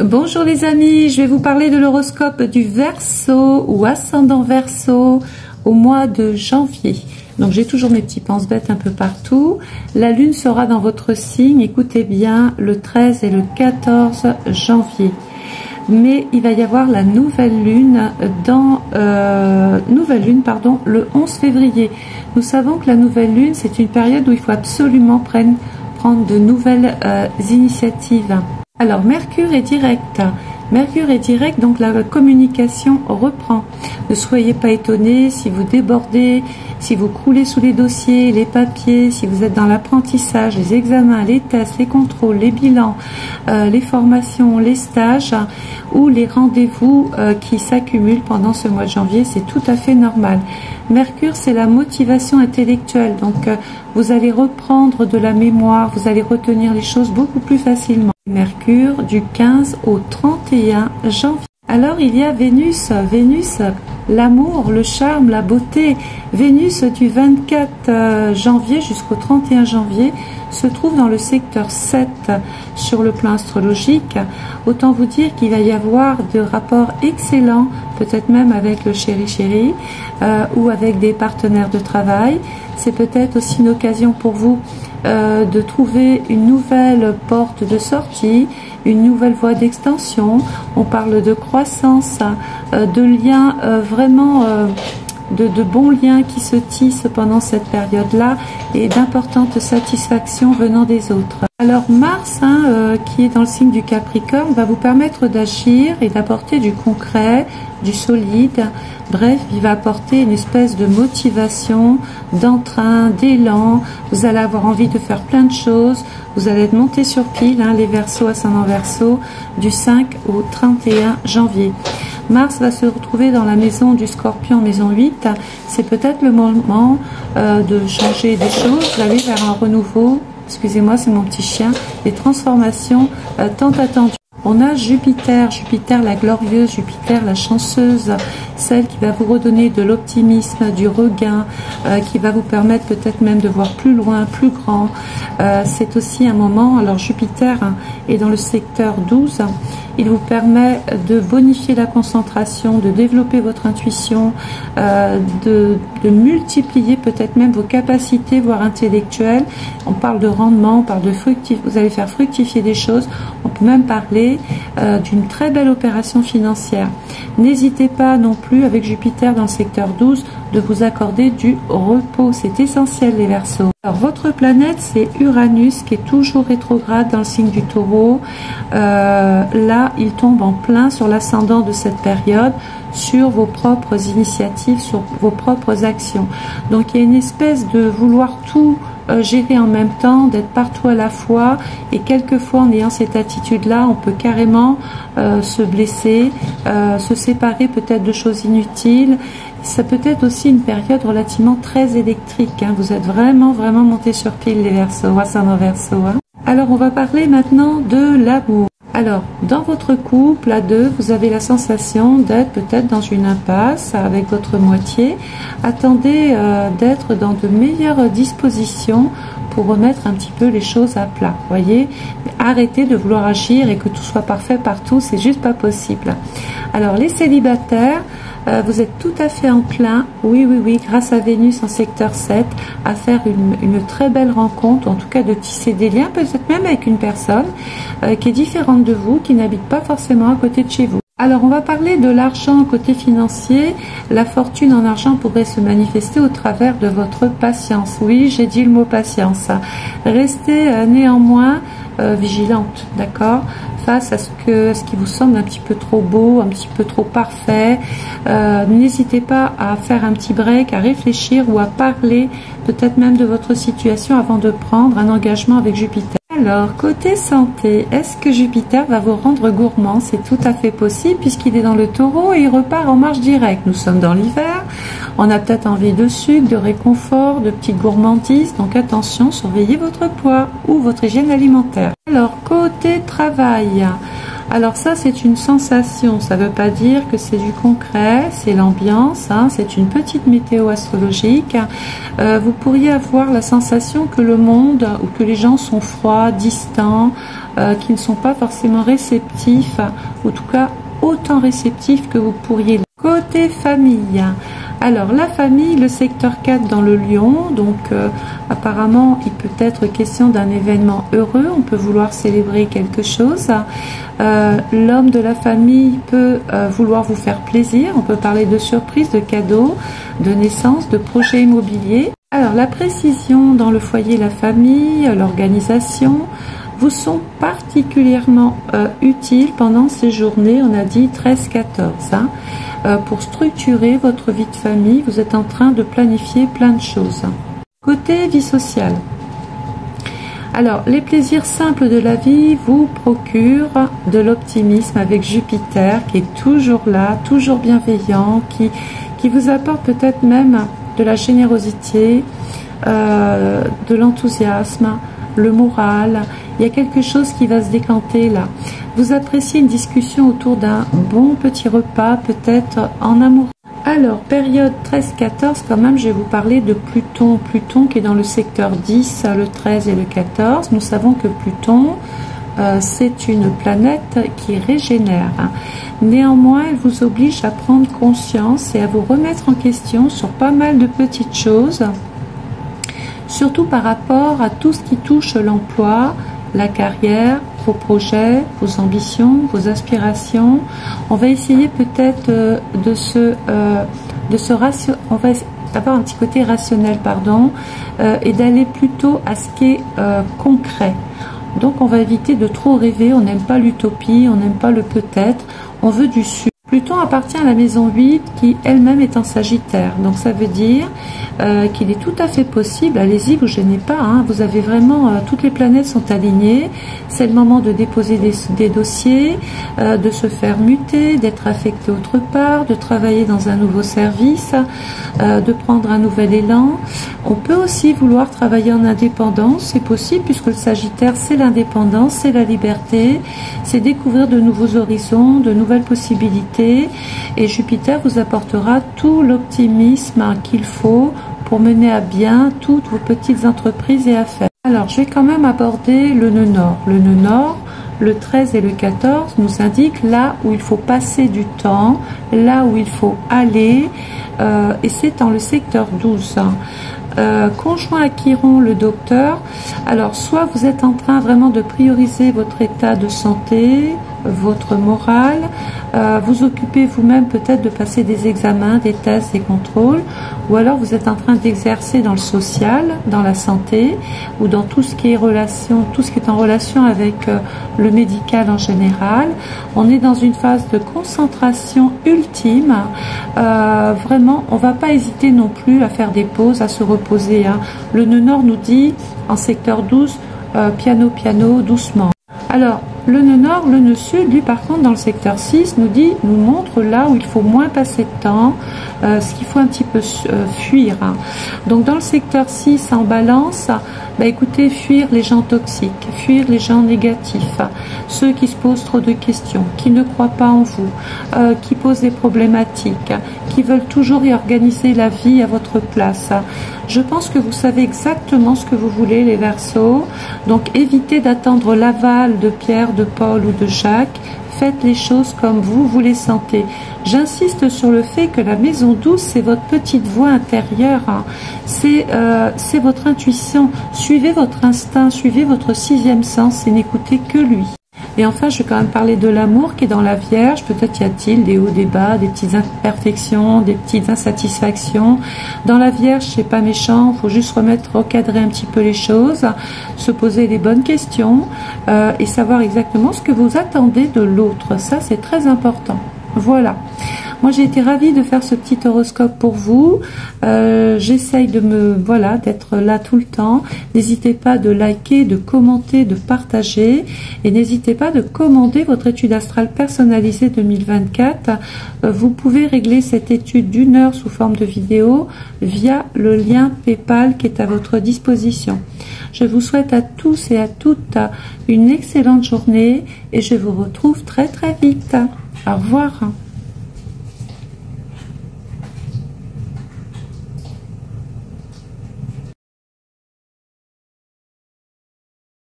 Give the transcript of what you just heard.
Bonjour les amis, je vais vous parler de l'horoscope du Verseau ou ascendant Verseau au mois de janvier. Donc j'ai toujours mes petits pense-bêtes un peu partout. La lune sera dans votre signe, écoutez bien, le 13 et le 14 janvier. Mais il va y avoir la nouvelle lune le 11 février. Nous savons que la nouvelle lune, c'est une période où il faut absolument prendre de nouvelles initiatives. Alors Mercure est direct. Mercure est direct, donc la communication reprend. Ne soyez pas étonnés si vous débordez, si vous croulez sous les dossiers, les papiers, si vous êtes dans l'apprentissage, les examens, les tests, les contrôles, les bilans, les formations, les stages ou les rendez-vous qui s'accumulent pendant ce mois de janvier, c'est tout à fait normal. Mercure, c'est la motivation intellectuelle, donc vous allez reprendre de la mémoire, vous allez retenir les choses beaucoup plus facilement. Mercure du 15 au 31 janvier. Alors il y a Vénus, l'amour, le charme, la beauté. Vénus du 24 janvier jusqu'au 31 janvier se trouve dans le secteur 7 sur le plan astrologique. Autant vous dire qu'il va y avoir de rapports excellents, peut-être même avec le chéri ou avec des partenaires de travail. C'est peut-être aussi une occasion pour vous de trouver une nouvelle porte de sortie, une nouvelle voie d'extension. On parle de croissance, de liens vraiment, de bons liens qui se tissent pendant cette période-là et d'importantes satisfactions venant des autres. Alors Mars, qui est dans le signe du Capricorne, va vous permettre d'agir et d'apporter du concret, du solide. Bref, il va apporter une espèce de motivation, d'entrain, d'élan. Vous allez avoir envie de faire plein de choses. Vous allez être monté sur pile, les Verseaux, ascendant Verseau, du 5 au 31 janvier. Mars va se retrouver dans la maison du Scorpion, maison 8. C'est peut-être le moment de changer des choses, d'aller vers un renouveau. Excusez-moi, c'est mon petit chien. Des transformations tant attendues. On a Jupiter, la glorieuse, Jupiter la chanceuse, celle qui va vous redonner de l'optimisme, du regain, qui va vous permettre peut-être même de voir plus loin, plus grand. C'est aussi un moment, alors Jupiter est dans le secteur 12, il vous permet de bonifier la concentration, de développer votre intuition, de multiplier peut-être même vos capacités, voire intellectuelles. On parle de rendement, on parle de vous allez faire fructifier des choses. On peut même parler d'une très belle opération financière. N'hésitez pas non plus avec Jupiter dans le secteur 12 de vous accorder du repos. C'est essentiel les Verseaux. Alors votre planète c'est Uranus qui est toujours rétrograde dans le signe du Taureau. Là il tombe en plein sur l'ascendant de cette période, sur vos propres initiatives, sur vos propres actions. Donc il y a une espèce de vouloir tout gérer en même temps, d'être partout à la fois, et quelquefois en ayant cette attitude-là, on peut carrément se blesser, se séparer peut-être de choses inutiles. Ça peut être aussi une période relativement très électrique. Vous êtes vraiment monté sur pile les Verseaux, ascendant Verseau. Alors on va parler maintenant de l'amour. Alors, dans votre couple à deux, vous avez la sensation d'être peut-être dans une impasse avec votre moitié. Attendez d'être dans de meilleures dispositions pour remettre un petit peu les choses à plat. Voyez, arrêtez de vouloir agir et que tout soit parfait partout, c'est juste pas possible. Alors, les célibataires, vous êtes tout à fait enclin, oui, grâce à Vénus en secteur 7, à faire une très belle rencontre, en tout cas de tisser des liens, peut-être même avec une personne qui est différente de vous, qui n'habite pas forcément à côté de chez vous. Alors, on va parler de l'argent côté financier. La fortune en argent pourrait se manifester au travers de votre patience. Oui, j'ai dit le mot patience. Restez néanmoins vigilante, d'accord, face à ce qui vous semble un petit peu trop beau, un petit peu trop parfait. N'hésitez pas à faire un petit break, à réfléchir ou à parler peut-être même de votre situation avant de prendre un engagement avec Jupiter. Alors, côté santé, est-ce que Jupiter va vous rendre gourmand? C'est tout à fait possible puisqu'il est dans le Taureau et il repart en marche directe. Nous sommes dans l'hiver, on a peut-être envie de sucre, de réconfort, de petites gourmandises. Donc attention, surveillez votre poids ou votre hygiène alimentaire. Alors, côté travail, Alors ça, c'est une sensation, ça ne veut pas dire que c'est du concret, c'est l'ambiance, hein, c'est une petite météo astrologique. Vous pourriez avoir la sensation que le monde ou que les gens sont froids, distants, qui ne sont pas forcément réceptifs, ou en tout cas autant réceptifs que vous pourriez. Côté famille, alors la famille, le secteur 4 dans le Lion, donc apparemment il peut être question d'un événement heureux, on peut vouloir célébrer quelque chose. L'homme de la famille peut vouloir vous faire plaisir, on peut parler de surprise, de cadeaux, de naissance, de projets immobiliers. Alors la précision dans le foyer, la famille, l'organisation vous sont particulièrement utiles pendant ces journées, on a dit 13-14, hein, pour structurer votre vie de famille. Vous êtes en train de planifier plein de choses. Côté vie sociale, alors les plaisirs simples de la vie vous procurent de l'optimisme avec Jupiter qui est toujours là, toujours bienveillant, qui vous apporte peut-être même de la générosité, de l'enthousiasme, le moral. Il y a quelque chose qui va se décanter là. Vous appréciez une discussion autour d'un bon petit repas, peut-être en amour. Alors, période 13-14, quand même, je vais vous parler de Pluton. Pluton qui est dans le secteur 10, le 13 et le 14. Nous savons que Pluton, c'est une planète qui régénère. Néanmoins, elle vous oblige à prendre conscience et à vous remettre en question sur pas mal de petites choses, surtout par rapport à tout ce qui touche l'emploi, la carrière, vos projets, vos ambitions, vos aspirations. On va essayer peut-être on va avoir un petit côté rationnel, pardon, et d'aller plutôt à ce qui est concret. Donc on va éviter de trop rêver, on n'aime pas l'utopie, on n'aime pas le peut-être, on veut du sûr. Pluton appartient à la maison 8 qui elle-même est en Sagittaire. Donc ça veut dire qu'il est tout à fait possible, allez-y, vous gênez pas, hein, vous avez vraiment, toutes les planètes sont alignées, c'est le moment de déposer des dossiers, de se faire muter, d'être affecté autre part, de travailler dans un nouveau service, de prendre un nouvel élan. On peut aussi vouloir travailler en indépendance, c'est possible puisque le Sagittaire c'est l'indépendance, c'est la liberté, c'est découvrir de nouveaux horizons, de nouvelles possibilités, et Jupiter vous apportera tout l'optimisme qu'il faut pour mener à bien toutes vos petites entreprises et affaires. Alors, je vais quand même aborder le nœud nord. Le nœud nord, le 13 et le 14 nous indiquent là où il faut passer du temps, là où il faut aller, et c'est dans le secteur 12. Conjoint à Chiron, le docteur, alors soit vous êtes en train vraiment de prioriser votre état de santé, votre morale, vous occupez vous-même peut-être de passer des examens, des tests, des contrôles, ou alors vous êtes en train d'exercer dans le social, dans la santé, ou dans tout ce qui est relation, tout ce qui est en relation avec le médical en général. On est dans une phase de concentration ultime. Vraiment, on ne va pas hésiter non plus à faire des pauses, à se reposer, hein. Le nœud nord nous dit, en secteur 12, piano, piano, doucement. Alors, le nœud nord, le nœud sud, lui par contre dans le secteur 6 nous montre là où il faut moins passer de temps, ce qu'il faut un petit peu fuir, hein. Donc dans le secteur 6 en balance, bah écoutez, fuir les gens toxiques, fuir les gens négatifs, ceux qui se posent trop de questions, qui ne croient pas en vous, qui posent des problématiques, qui veulent toujours réorganiser la vie à votre place. Je pense que vous savez exactement ce que vous voulez, les Verseaux, donc évitez d'attendre l'aval de Pierre, de Paul ou de Jacques. Faites les choses comme vous les sentez. J'insiste sur le fait que la maison 12, c'est votre petite voix intérieure, hein. C'est votre intuition. Suivez votre instinct, suivez votre sixième sens et n'écoutez que lui. Et enfin, je vais quand même parler de l'amour qui est dans la Vierge. Peut-être y a-t-il des hauts, des bas, des petites imperfections, des petites insatisfactions. Dans la Vierge, c'est pas méchant, il faut juste recadrer un petit peu les choses, se poser les bonnes questions et savoir exactement ce que vous attendez de l'autre. Ça, c'est très important. Voilà. Moi, j'ai été ravie de faire ce petit horoscope pour vous. J'essaye de d'être là tout le temps. N'hésitez pas de liker, de commenter, de partager. Et n'hésitez pas de commander votre étude astrale personnalisée 2024. Vous pouvez régler cette étude d'1 heure sous forme de vidéo via le lien PayPal qui est à votre disposition. Je vous souhaite à tous et à toutes une excellente journée et je vous retrouve très très vite. Au revoir.